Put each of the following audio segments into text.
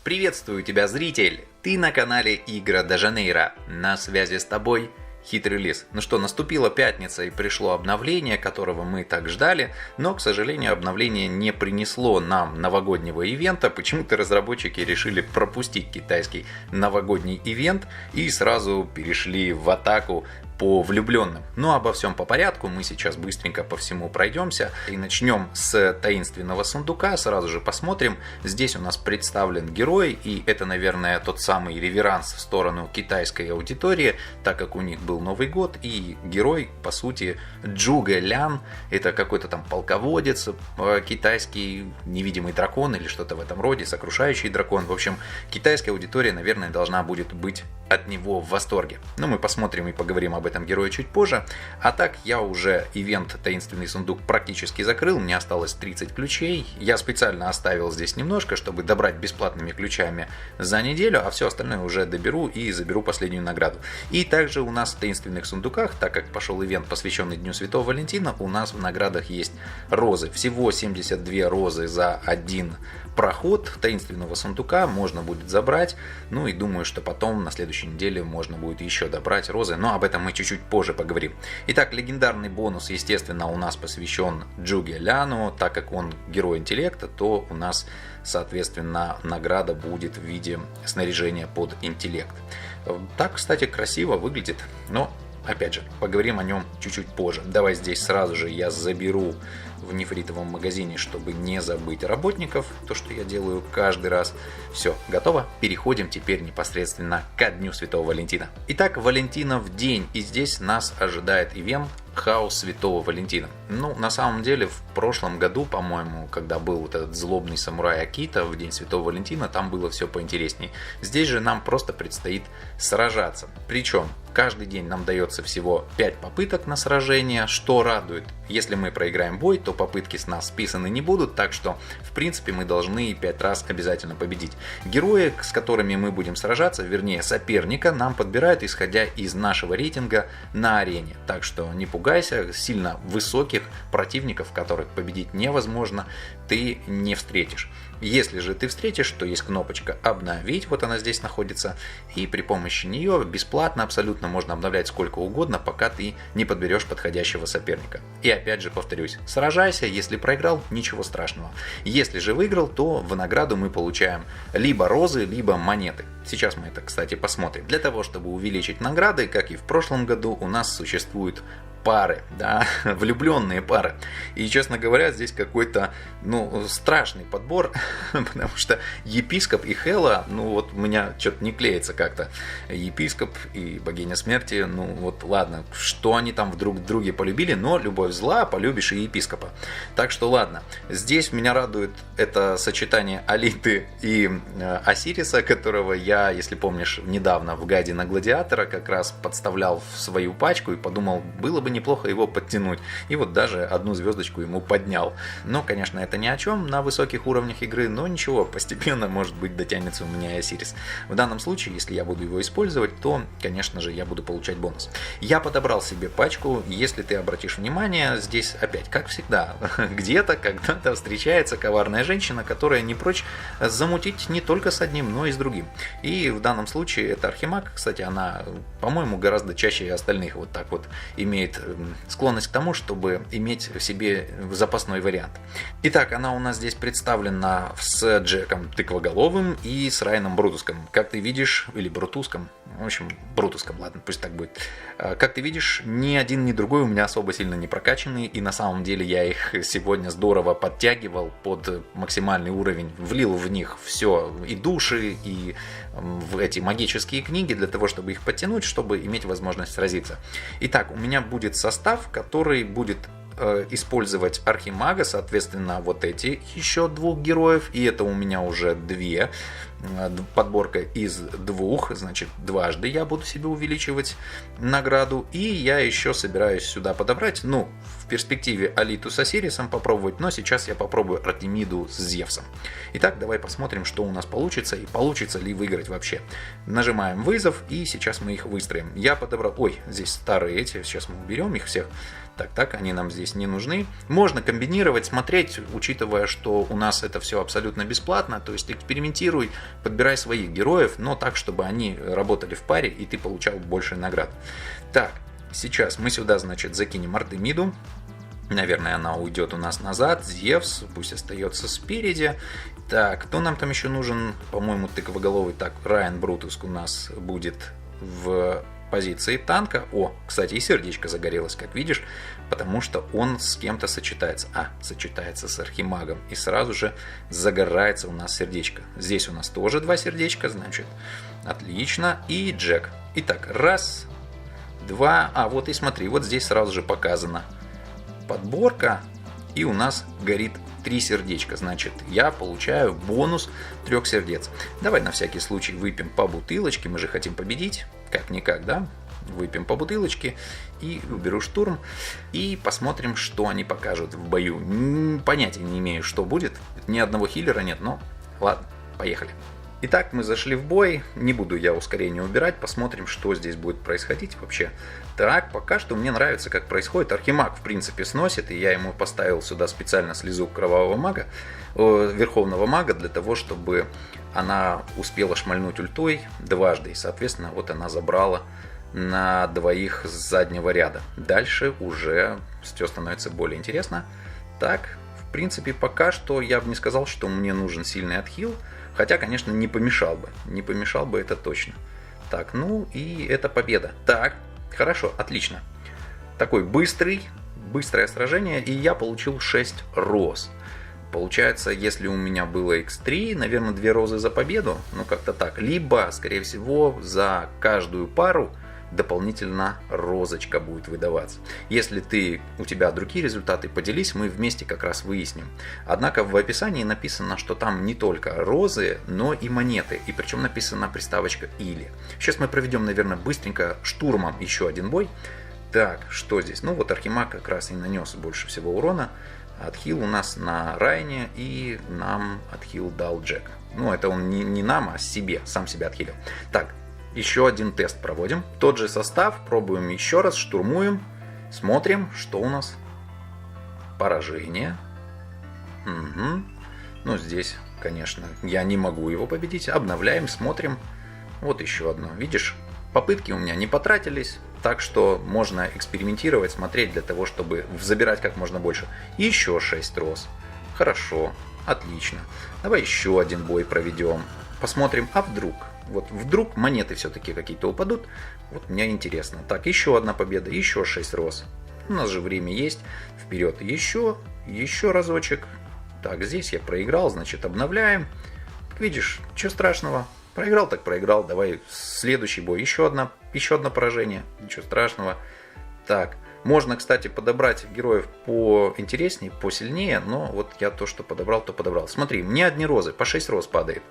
Приветствую тебя, зритель! Ты на канале Игра де Жанейро. На связи с тобой Хитрый Лис. Ну что, наступила пятница и пришло обновление, которого мы так ждали, но, к сожалению, обновление не принесло нам новогоднего ивента. Почему-то разработчики решили пропустить китайский новогодний ивент и сразу перешли в атаку по влюбленным. Но обо всем по порядку, мы сейчас быстренько по всему пройдемся и начнем с таинственного сундука, сразу же посмотрим. Здесь у нас представлен герой, и это, наверное, тот самый реверанс в сторону китайской аудитории, так как у них был Новый год, и герой, по сути, Джуге Лян, это какой-то там полководец, китайский невидимый дракон или что-то в этом роде, сокрушающий дракон. В общем, китайская аудитория, наверное, должна будет быть от него в восторге. Но мы посмотрим и поговорим об этом герое чуть позже. А так, я уже ивент «Таинственный сундук» практически закрыл, мне осталось 30 ключей. Я специально оставил здесь немножко, чтобы добрать бесплатными ключами за неделю, а все остальное уже доберу и заберу последнюю награду. И также у нас в таинственных сундуках, так как пошел ивент, посвященный Дню Святого Валентина, у нас в наградах есть розы. Всего 72 розы за один проход таинственного сундука можно будет забрать. Ну и думаю, что потом на следующей неделе можно будет еще добрать розы, но об этом мы чуть-чуть позже поговорим. Итак, легендарный бонус, естественно, у нас посвящен Джуге Ляну. Так как он герой интеллекта, то у нас, соответственно, награда будет в виде снаряжения под интеллект. Так, кстати, красиво выглядит, но опять же, поговорим о нем чуть-чуть позже. Давай здесь сразу же я заберу в нефритовом магазине, чтобы не забыть работников, то, что я делаю каждый раз. Все, готово. Переходим теперь непосредственно ко Дню Святого Валентина. Итак, Валентинов день, и здесь нас ожидает ивент Хаос Святого Валентина. Ну, на самом деле, в прошлом году, по-моему, когда был вот этот злобный самурай Акита в День Святого Валентина, там было все поинтересней. Здесь же нам просто предстоит сражаться. Причем, каждый день нам дается всего 5 попыток на сражение, что радует. Если мы проиграем бой, то попытки с нас списаны не будут, так что, в принципе, мы должны 5 раз обязательно победить. Герои, с которыми мы будем сражаться, вернее, соперника, нам подбирают, исходя из нашего рейтинга на арене. Так что не пугайся, сильно высоких противников, которых победить невозможно, ты не встретишь. Если же ты встретишь, то есть кнопочка «Обновить», вот она здесь находится, и при помощи нее бесплатно абсолютно можно обновлять сколько угодно, пока ты не подберешь подходящего соперника. И опять же повторюсь, сражайся, если проиграл, ничего страшного. Если же выиграл, то в награду мы получаем либо розы, либо монеты. Сейчас мы это, кстати, посмотрим. Для того, чтобы увеличить награды, как и в прошлом году, у нас существуют пары, да, влюбленные пары. И, честно говоря, здесь какой-то, страшный подбор, потому что епископ и Хела, вот у меня что-то не клеится как-то. Епископ и богиня смерти, ладно, что они там друг в друге полюбили, но любовь зла, полюбишь и епископа. Так что ладно, здесь меня радует это сочетание Алиты и Осириса, которого я, если помнишь, недавно в гайде на Гладиатора как раз подставлял в свою пачку и подумал, было бы неплохо его подтянуть. И вот даже 1 звездочку ему поднял. Но, конечно, это ни о чем на высоких уровнях игры, но ничего, постепенно, может быть, дотянется у меня и Осирис. В данном случае, если я буду его использовать, то, конечно же, я буду получать бонус. Я подобрал себе пачку, если ты обратишь внимание, здесь опять, как всегда, где-то, когда-то встречается коварная женщина, которая не прочь замутить не только с одним, но и с другим. И в данном случае это Архимаг, кстати, она, по-моему, гораздо чаще остальных вот так вот имеет склонность к тому, чтобы иметь в себе запасной вариант. Итак, она у нас здесь представлена с Джеком Тыквоголовым и с Райаном Брутуском. Как ты видишь, или Брутуском, в общем, Брутуском, ладно, пусть так будет. Как ты видишь, ни один, ни другой у меня особо сильно не прокачаны, и на самом деле я их сегодня здорово подтягивал под максимальный уровень, влил в них все, и души, и в эти магические книги, для того, чтобы их подтянуть, чтобы иметь возможность сразиться. Итак, у меня будет состав, который будет использовать Архимага, соответственно, вот эти еще 2 героев, и это у меня уже 2, подборка из 2, значит, дважды я буду себе увеличивать награду, и я еще собираюсь сюда подобрать, в перспективе Алиту с Осирисом попробовать, но сейчас я попробую Артемиду с Зевсом. Итак, давай посмотрим, что у нас получится, и получится ли выиграть вообще. Нажимаем вызов, и сейчас мы их выстроим. Я подобрал, здесь старые эти, сейчас мы уберем их всех. Так, они нам здесь не нужны. Можно комбинировать, смотреть, учитывая, что у нас это все абсолютно бесплатно. То есть экспериментируй, подбирай своих героев, но так, чтобы они работали в паре и ты получал больше наград. Так, сейчас мы сюда, значит, закинем Артемиду. Наверное, она уйдет у нас назад. Зевс пусть остается спереди. Так, кто нам там еще нужен? По-моему, тыквоголовый. Так, Райан Брутус у нас будет в позиции танка. О, кстати, и сердечко загорелось, как видишь, потому что он с кем-то сочетается. Сочетается с архимагом. И сразу же загорается у нас сердечко. Здесь у нас тоже 2 сердечка, значит. Отлично. И Джек. Итак, раз, два. Вот и смотри, вот здесь сразу же показано подборка. И у нас горит 3 сердечка. Значит, я получаю бонус 3 сердец. Давай на всякий случай выпьем по бутылочке. Мы же хотим победить. Как-никак, да? Выпьем по бутылочке и уберу штурм. И посмотрим, что они покажут в бою. Понятия не имею, что будет. Ни одного хиллера нет, но ладно, поехали. Итак, мы зашли в бой. Не буду я ускорение убирать. Посмотрим, что здесь будет происходить вообще. Так, пока что мне нравится, как происходит. Архимаг, в принципе, сносит. И я ему поставил сюда специально слезу кровавого мага, верховного мага, для того, чтобы она успела шмальнуть ультой дважды. И, соответственно, вот она забрала на 2 с заднего ряда. Дальше уже все становится более интересно. Так, в принципе, пока что я бы не сказал, что мне нужен сильный отхил. Хотя, конечно, не помешал бы. Не помешал бы, это точно. Так, ну и это победа. Так, хорошо, отлично. Такой быстрое сражение, и я получил 6 роз. Получается, если у меня было x3, наверное, 2 розы за победу, ну как-то так. Либо, скорее всего, за каждую пару дополнительно розочка будет выдаваться. Если у тебя другие результаты, поделись, мы вместе как раз выясним. Однако в описании написано, что там не только розы, но и монеты. И причем написана приставочка «или». Сейчас мы проведем, наверное, быстренько штурмом еще один бой. Так, что здесь? Ну вот Архимаг как раз и нанес больше всего урона. Отхил у нас на Райне, и нам отхил дал Джек. Ну это он не нам, а себе, сам себя отхилил. Так, еще один тест проводим. Тот же состав, пробуем еще раз, штурмуем, смотрим, что у нас. Поражение. Угу. Ну, здесь, конечно, я не могу его победить. Обновляем, смотрим. Вот еще одно. Видишь, попытки у меня не потратились, так что можно экспериментировать, смотреть для того, чтобы забирать как можно больше. Еще 6 роз. Хорошо, отлично. Давай еще один бой проведем. Посмотрим, а вдруг? Вот вдруг монеты все-таки какие-то упадут. Вот мне интересно. Так, еще одна победа, еще 6 роз. У нас же время есть. Вперед еще разочек. Так, здесь я проиграл, значит обновляем. Видишь, ничего страшного. Проиграл так проиграл. Давай следующий бой. Еще одно поражение. Ничего страшного. Так, можно, кстати, подобрать героев поинтереснее, посильнее. Но вот я то, что подобрал, то подобрал. Смотри, мне одни розы, по 6 роз падает.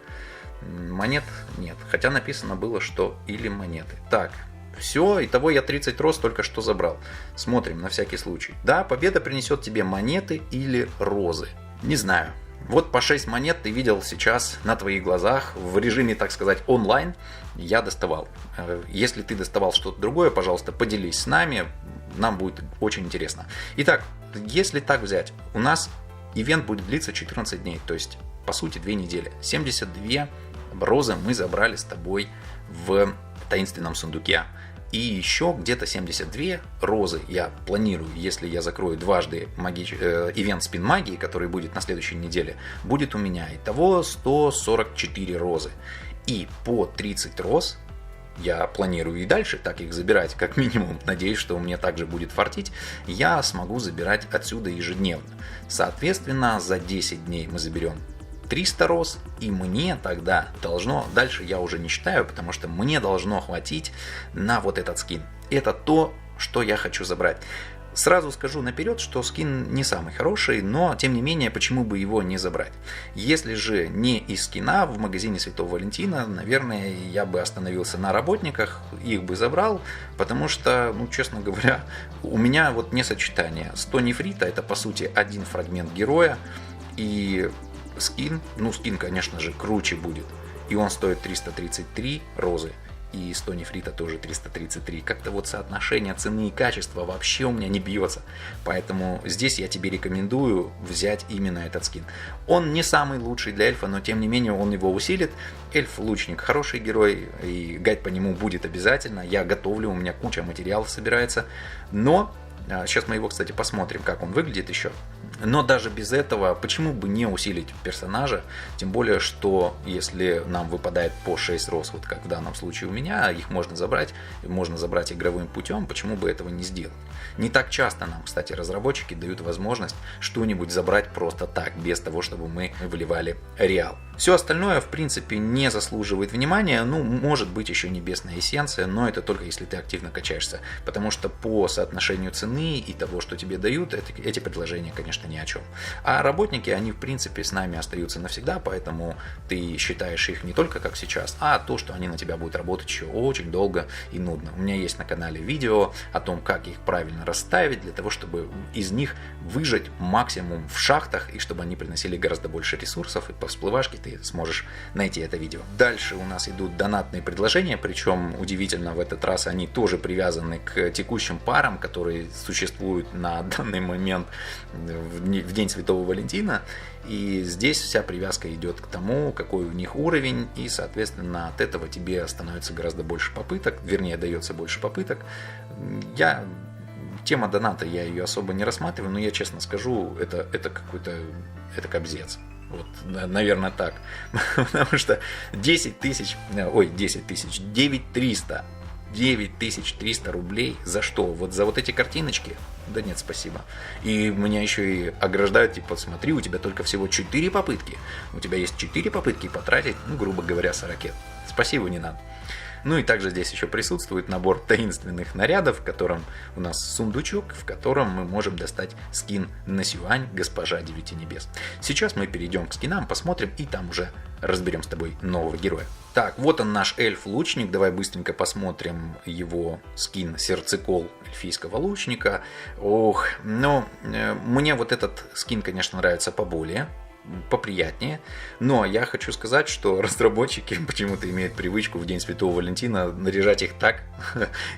Монет нет. Хотя написано было, что или монеты. Так, все, итого я 30 роз только что забрал. Смотрим на всякий случай. Да, победа принесет тебе монеты или розы. Не знаю. Вот по 6 монет ты видел сейчас на твоих глазах в режиме, так сказать, онлайн. Я доставал. Если ты доставал что-то другое, пожалуйста, поделись с нами. Нам будет очень интересно. Итак, если так взять, у нас ивент будет длиться 14 дней. То есть, по сути, 2 недели. 72 розы мы забрали с тобой в таинственном сундуке. И еще где-то 72 розы я планирую, если я закрою дважды ивент спин магии, который будет на следующей неделе, будет у меня. Итого 144 розы. И по 30 роз я планирую и дальше так их забирать, как минимум. Надеюсь, что мне также будет фартить. Я смогу забирать отсюда ежедневно. Соответственно, за 10 дней мы заберем 300 роз, и мне тогда должно, дальше я уже не считаю, потому что мне должно хватить на вот этот скин. Это то, что я хочу забрать. Сразу скажу наперед, что скин не самый хороший, но тем не менее, почему бы его не забрать? Если же не из скина в магазине Святого Валентина, наверное, я бы остановился на работниках, их бы забрал, потому что, ну, честно говоря, у меня вот несочетание. 100 нефрита, это по сути один фрагмент героя, и скин, конечно же, круче будет. И он стоит 333 розы. и 100 нефрита тоже 333. Как-то вот соотношение цены и качества вообще у меня не бьется. Поэтому здесь я тебе рекомендую взять именно этот скин. Он не самый лучший для эльфа, но тем не менее он его усилит. Эльф-лучник хороший герой, и гайд по нему будет обязательно. Я готовлю, у меня куча материалов собирается. Но сейчас мы его, кстати, посмотрим, как он выглядит еще. Но даже без этого, почему бы не усилить персонажа? Тем более, что если нам выпадает по 6 роз, вот как в данном случае у меня, их можно забрать игровым путем, почему бы этого не сделать? Не так часто нам, кстати, разработчики дают возможность что-нибудь забрать просто так, без того, чтобы мы выливали реал. Все остальное, в принципе, не заслуживает внимания. Ну, может быть, еще небесная эссенция, но это только если ты активно качаешься. Потому что по соотношению цены и того, что тебе дают, эти предложения, конечно, ни о чем. А работники, они, в принципе, с нами остаются навсегда, поэтому ты считаешь их не только как сейчас, а то, что они на тебя будут работать еще очень долго и нудно. У меня есть на канале видео о том, как их правильно расставить, для того, чтобы из них выжать максимум в шахтах, и чтобы они приносили гораздо больше ресурсов, и по всплывашке ты сможешь найти это видео. Дальше у нас идут донатные предложения, причем удивительно, в этот раз они тоже привязаны к текущим парам, которые существуют на данный момент в День Святого Валентина. И здесь вся привязка идет к тому, какой у них уровень, и, соответственно, от этого тебе становится гораздо больше попыток, вернее, дается больше попыток. Тема доната, я ее особо не рассматриваю, но я честно скажу, это какой-то, это кобзец. Вот, наверное, так. Потому что 9300 рублей за что? Вот за вот эти картиночки? Да нет, спасибо. И меня еще и ограждают, типа, смотри, у тебя только всего 4 попытки. У тебя есть 4 попытки потратить, ну, грубо говоря, 40. Спасибо, не надо. Ну и также здесь еще присутствует набор таинственных нарядов, в котором у нас сундучок, в котором мы можем достать скин на Сюань, госпожа Девяти Небес. Сейчас мы перейдем к скинам, посмотрим и там уже разберем с тобой нового героя. Так, вот он наш эльф-лучник, давай быстренько посмотрим его скин сердцекол эльфийского лучника. Ох, ну, мне вот этот скин, конечно, нравится поболее, поприятнее, но я хочу сказать, что разработчики почему-то имеют привычку в День Святого Валентина наряжать их так.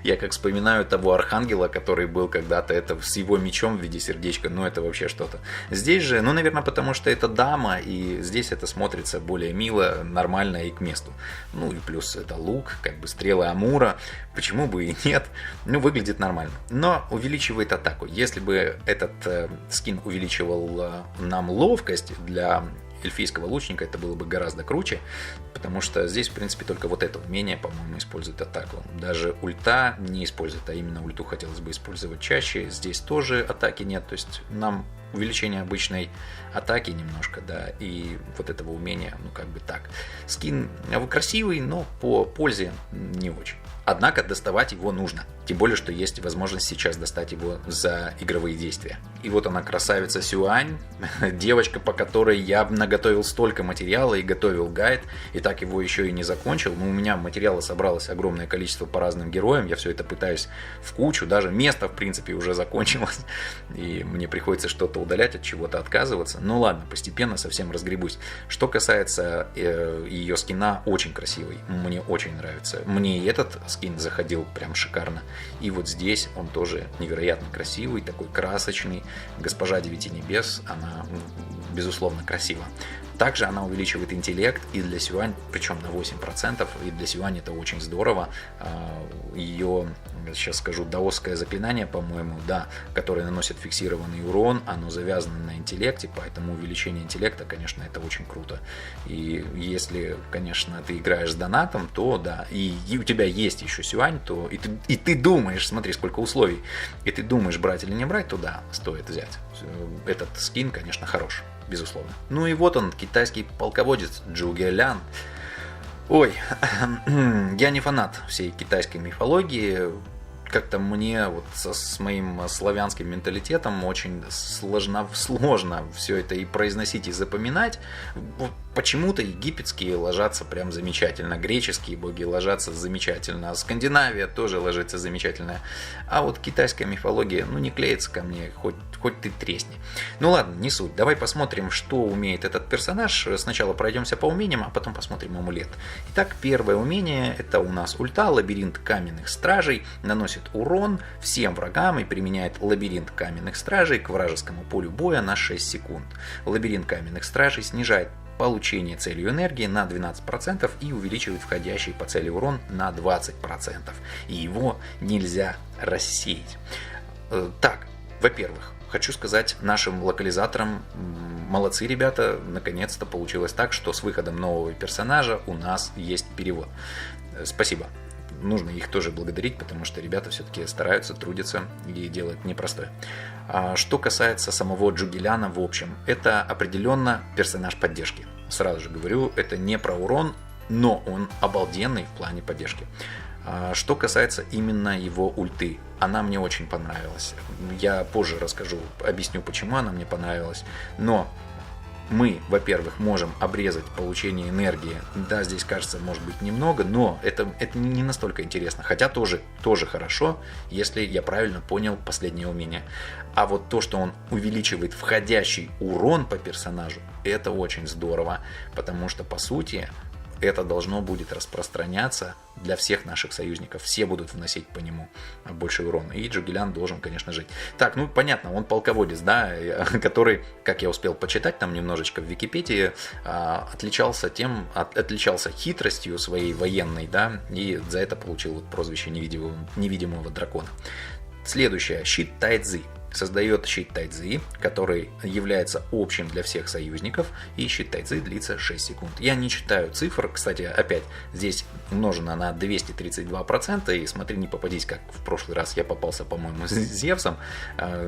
Я как вспоминаю того архангела, который был когда-то это с его мечом в виде сердечка, ну это вообще что-то. Здесь же, ну наверное, потому что это дама, и здесь это смотрится более мило, нормально и к месту. Ну и плюс это лук, как бы стрелы Амура, почему бы и нет, ну выглядит нормально. Но увеличивает атаку. Если бы этот скин увеличивал нам ловкость для эльфийского лучника, это было бы гораздо круче, потому что здесь, в принципе, только вот это умение, по-моему, использует атаку. Даже ульта не использует, а именно ульту хотелось бы использовать чаще. Здесь тоже атаки нет, то есть нам увеличение обычной атаки немножко, да, и вот этого умения, ну как бы так. Скин красивый, но по пользе не очень. Однако доставать его нужно. Тем более, что есть возможность сейчас достать его за игровые действия. И вот она, красавица Сюань, девочка, по которой я наготовил столько материала и готовил гайд, и так его еще и не закончил. Но у меня материала собралось огромное количество по разным героям, я все это пытаюсь в кучу, даже место, в принципе, уже закончилось, и мне приходится что-то удалять, от чего-то отказываться. Ну ладно, постепенно совсем разгребусь. Что касается ее скина, очень красивый, мне очень нравится. Мне и этот скин заходил прям шикарно. И вот здесь он тоже невероятно красивый, такой красочный. Госпожа Девяти Небес, она безусловно красива. Также она увеличивает интеллект и для Сюань, причем на 8%, и для Сюань это очень здорово. Ее, сейчас скажу, даосское заклинание, по-моему, да, которое наносит фиксированный урон, оно завязано на интеллекте, поэтому увеличение интеллекта, конечно, это очень круто. И если, конечно, ты играешь с донатом, то да, и у тебя есть еще Сюань, то и ты думаешь, смотри, сколько условий, и ты думаешь, брать или не брать, то да, стоит взять. Этот скин, конечно, хорош. Безусловно. Ну и вот он, китайский полководец Джуге Лян. Ой, я не фанат всей китайской мифологии. Как-то мне вот с моим славянским менталитетом очень сложно все это и произносить, и запоминать. Почему-то египетские ложатся прям замечательно, греческие боги ложатся замечательно, Скандинавия тоже ложится замечательно, а вот китайская мифология, ну, не клеится ко мне, хоть ты тресни. Ну ладно, не суть, давай посмотрим, что умеет этот персонаж. Сначала пройдемся по умениям, а потом посмотрим амулет. Итак, первое умение, это у нас ульта, лабиринт каменных стражей, наносит урон всем врагам и применяет лабиринт каменных стражей к вражескому полю боя на 6 секунд. Лабиринт каменных стражей снижает получение целью энергии на 12% и увеличивает входящий по цели урон на 20%. И его нельзя рассеять. Так, во-первых, хочу сказать нашим локализаторам, молодцы ребята, наконец-то получилось так, что с выходом нового персонажа у нас есть перевод. Спасибо. Нужно их тоже благодарить, потому что ребята все-таки стараются, трудятся и делают непростое. Что касается самого Джугеляна, в общем, это определенно персонаж поддержки. Сразу же говорю, это не про урон, но он обалденный в плане поддержки. Что касается именно его ульты, она мне очень понравилась. Я позже расскажу, объясню, почему она мне понравилась. Но мы, во-первых, можем обрезать получение энергии. Да, здесь кажется, может быть, немного, но это не настолько интересно. Хотя тоже хорошо, если я правильно понял последнее умение. А вот то, что он увеличивает входящий урон по персонажу, это очень здорово. Потому что, по сути, это должно будет распространяться для всех наших союзников. Все будут вносить по нему больше урона. И Джугелян должен, конечно, жить. Так, ну понятно, он полководец, да, который, как я успел почитать там немножечко в Википедии, отличался хитростью своей военной, да, и за это получил вот прозвище невидимого дракона. Следующее, щит Тайцзи. Создает щит Тайцзи, который является общим для всех союзников, и щит Тайцзи длится 6 секунд. Я не читаю цифр, кстати, опять здесь умножено на 232%, и смотри, не попадись, как в прошлый раз я попался, по-моему, с Зевсом,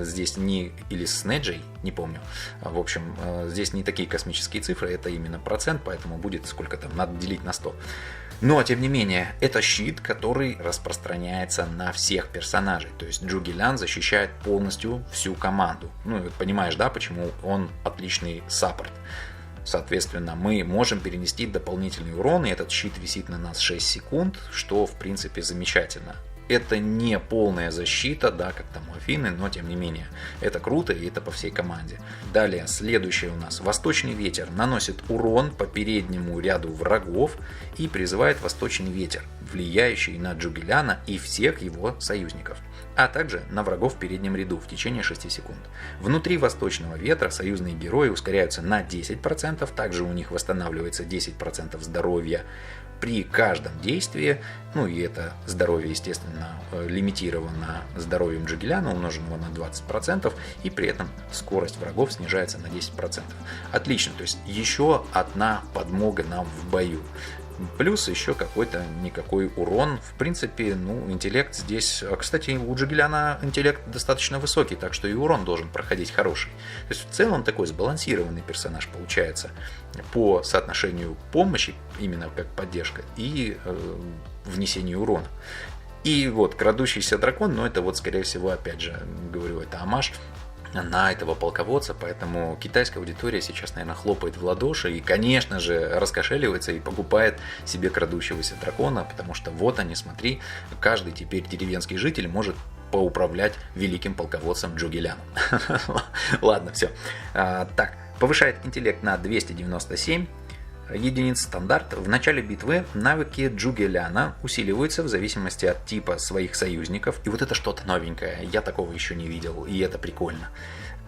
здесь не, или с Неджей, не помню. В общем, здесь не такие космические цифры, это именно процент, поэтому будет сколько там, надо делить на 100. Но, тем не менее, это щит, который распространяется на всех персонажей. То есть Джугелян защищает полностью всю команду. Ну, понимаешь, да, почему он отличный саппорт. Соответственно, мы можем перенести дополнительный урон, и этот щит висит на нас 6 секунд, что, в принципе, замечательно. Это не полная защита, да, как там у Афины, но тем не менее, это круто, и это по всей команде. Далее, следующее у нас. Восточный ветер наносит урон по переднему ряду врагов и призывает Восточный ветер, влияющий на Джугеляна и всех его союзников, а также на врагов в переднем ряду в течение 6 секунд. Внутри Восточного ветра союзные герои ускоряются на 10%, также у них восстанавливается 10% здоровья при каждом действии, ну и это здоровье, естественно, лимитировано здоровьем Джугеляна, умноженного на 20%, и при этом скорость врагов снижается на 10%. Отлично, то есть еще одна подмога нам в бою. Плюс еще какой-то никакой урон. В принципе, ну, интеллект здесь... Кстати, у Джугеляна интеллект достаточно высокий, так что и урон должен проходить хороший. То есть в целом такой сбалансированный персонаж получается по соотношению помощи, именно как поддержка, и внесению урона. И вот крадущийся дракон, но это вот, скорее всего, опять же, говорю, это омаж на этого полководца, поэтому китайская аудитория сейчас, наверное, хлопает в ладоши и, конечно же, раскошеливается и покупает себе крадущегося дракона, потому что вот они, смотри, каждый теперь деревенский житель может поуправлять великим полководцем Джугеляном. Ладно, все. Так, повышает интеллект на 297 единиц стандарт. В начале битвы навыки Джугеляна усиливаются в зависимости от типа своих союзников. И вот это что-то новенькое. Я такого еще не видел, и это прикольно.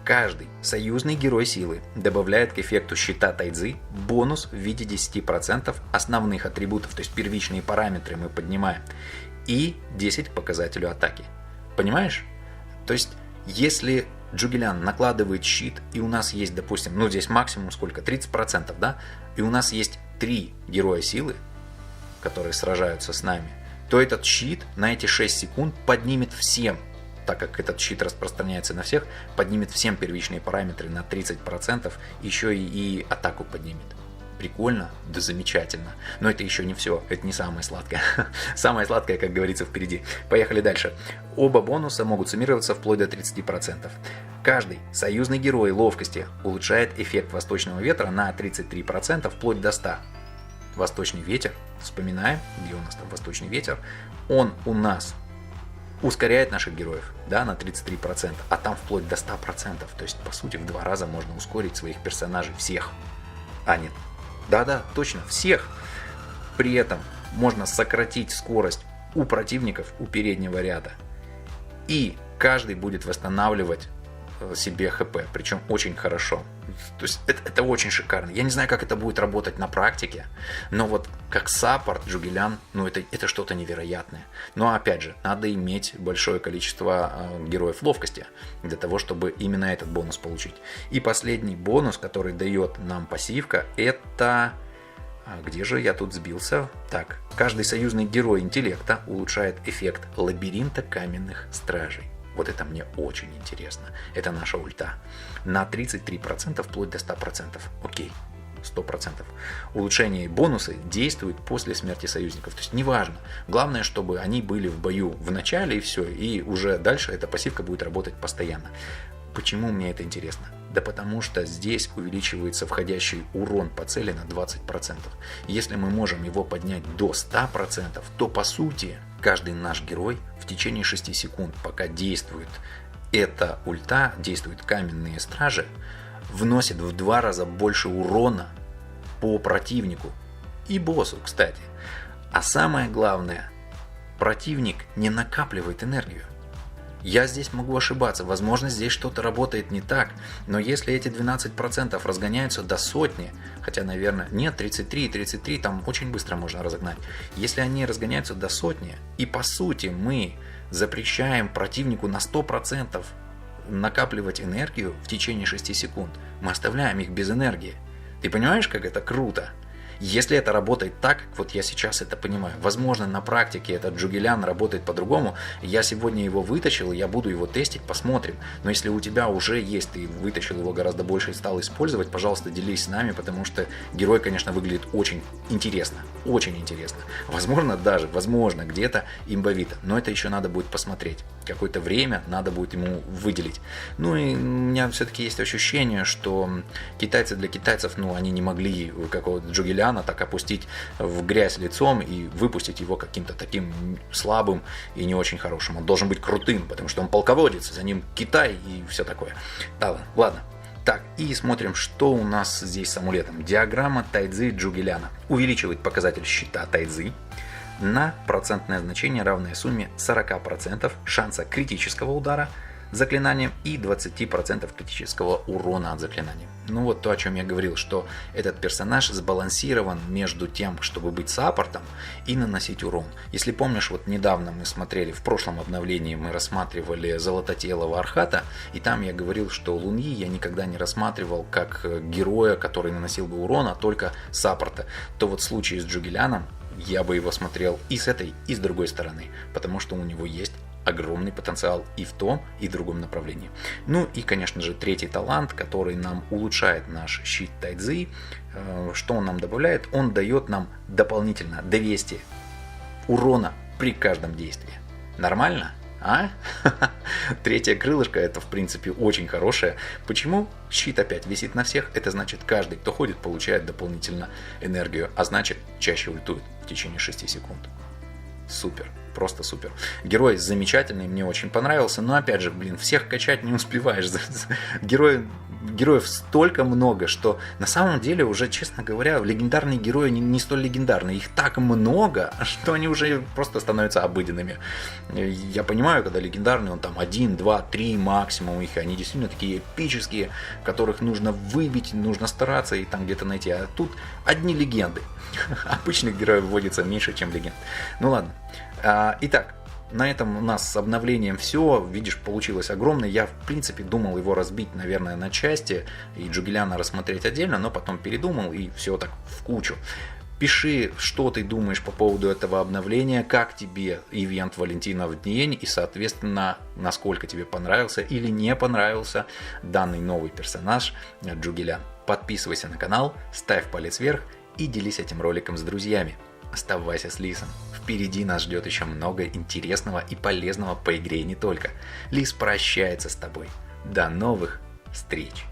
Каждый союзный герой силы добавляет к эффекту щита Тайцзи бонус в виде 10% основных атрибутов, то есть первичные параметры мы поднимаем, и 10 к показателю атаки. Понимаешь? То есть, если Джугелян накладывает щит, и у нас есть, допустим, ну здесь максимум сколько? 30%, да? И у нас есть 3 героя силы, которые сражаются с нами, то этот щит на эти 6 секунд поднимет всем, так как этот щит распространяется на всех, поднимет всем первичные параметры на 30%, еще и атаку поднимет. Прикольно? Да замечательно. Но это еще не все, это не самое сладкое. Самое сладкое, как говорится, впереди. Поехали дальше. Оба бонуса могут суммироваться вплоть до 30%. Каждый союзный герой ловкости улучшает эффект восточного ветра на 33%, вплоть до 100%. Восточный ветер, вспоминаем, где у нас там восточный ветер, он у нас ускоряет наших героев, да, на 33%, а там вплоть до 100%. То есть, по сути, в 2 раза можно ускорить своих персонажей всех. А нет. Да-да, точно, всех. При этом можно сократить скорость у противников, у переднего ряда. И каждый будет восстанавливать себе ХП, причем очень хорошо. То есть это очень шикарно. Я не знаю, как это будет работать на практике, но вот как саппорт Джугелян, ну это что-то невероятное. Но опять же, надо иметь большое количество героев ловкости для того, чтобы именно этот бонус получить. И последний бонус, который дает нам пассивка, это... Где же я тут сбился? Так, каждый союзный герой интеллекта улучшает эффект лабиринта каменных стражей. Вот это мне очень интересно. Это наша ульта. На 33%, вплоть до 100%. Окей, 100%. Улучшения и бонусы действуют после смерти союзников. То есть неважно. Главное, чтобы они были в бою в начале и все. И уже дальше эта пассивка будет работать постоянно. Почему мне это интересно? Да потому что здесь увеличивается входящий урон по цели на 20%. Если мы можем его поднять до 100%, то по сути каждый наш герой в течение 6 секунд, пока действует эта ульта, действуют каменные стражи, вносит в 2 раза больше урона по противнику и боссу, кстати. А самое главное, противник не накапливает энергию. Я здесь могу ошибаться, возможно, здесь что-то работает не так, но если эти 12% разгоняются до 100, хотя, наверное, нет, 33 там очень быстро можно разогнать. Если они разгоняются до 100, и по сути мы запрещаем противнику на 100% накапливать энергию в течение 6 секунд, мы оставляем их без энергии. Ты понимаешь, как это круто? Если это работает так, как вот я сейчас это понимаю, возможно, на практике этот Джугелян работает по-другому, я сегодня его вытащил, я буду его тестить, посмотрим. Но если у тебя уже есть, ты вытащил его гораздо больше и стал использовать, пожалуйста, делись с нами, потому что герой, конечно, выглядит очень интересно, очень интересно. Возможно, где-то имбовито, но это еще надо будет посмотреть. Какое-то время надо будет ему выделить. Ну и у меня все-таки есть ощущение, что китайцы для китайцев, они не могли какого-то Джугеляна так опустить в грязь лицом и выпустить его каким-то таким слабым и не очень хорошим. Он должен быть крутым, потому что он полководец, за ним Китай и все такое. Да, ладно. Так, и смотрим, что у нас здесь с амулетом. Диаграмма Тайцзи Джугеляна. Увеличивает показатель щита Тайцзи на процентное значение, равное сумме 40% шанса критического удара заклинанием и 20% критического урона от заклинания. Ну вот то, о чем я говорил, что этот персонаж сбалансирован между тем, чтобы быть саппортом и наносить урон. Если помнишь, вот недавно мы смотрели, в прошлом обновлении мы рассматривали Золототелого Архата, и там я говорил, что Луньи я никогда не рассматривал как героя, который наносил бы урон, а только саппорта. То вот в случае с Джугеляном я бы его смотрел и с этой, и с другой стороны, потому что у него есть огромный потенциал и в том, и в другом направлении. Ну и, конечно же, третий талант, который нам улучшает наш щит Тайцзи. Что он нам добавляет? Он дает нам дополнительно 200 урона при каждом действии. Нормально? А? Третье крылышко, это в принципе очень хорошее. Почему? Щит опять висит на всех. Это значит, каждый, кто ходит, получает дополнительно энергию, а значит, чаще ультует в течение 6 секунд. Супер, просто супер. Герой замечательный, мне очень понравился, но опять же, всех качать не успеваешь. Героев столько много, что на самом деле уже, честно говоря, легендарные герои не столь легендарные. Их так много, что они уже просто становятся обыденными. Я понимаю, когда легендарный, он там 1, 2, 3 максимум их, они действительно такие эпические, которых нужно выбить, нужно стараться и там где-то найти. А тут одни легенды. Обычных героев вводится меньше, чем легенд. Ну ладно. Итак, на этом у нас с обновлением все. Видишь, получилось огромное. Я, в принципе, думал его разбить, наверное, на части и Джугеляна рассмотреть отдельно, но потом передумал и все так в кучу. Пиши, что ты думаешь по поводу этого обновления, как тебе ивент Валентинов день и, соответственно, насколько тебе понравился или не понравился данный новый персонаж Джугелян. Подписывайся на канал, ставь палец вверх и делись этим роликом с друзьями. Оставайся с Лисом. Впереди нас ждет еще много интересного и полезного по игре и не только. Лис прощается с тобой. До новых встреч!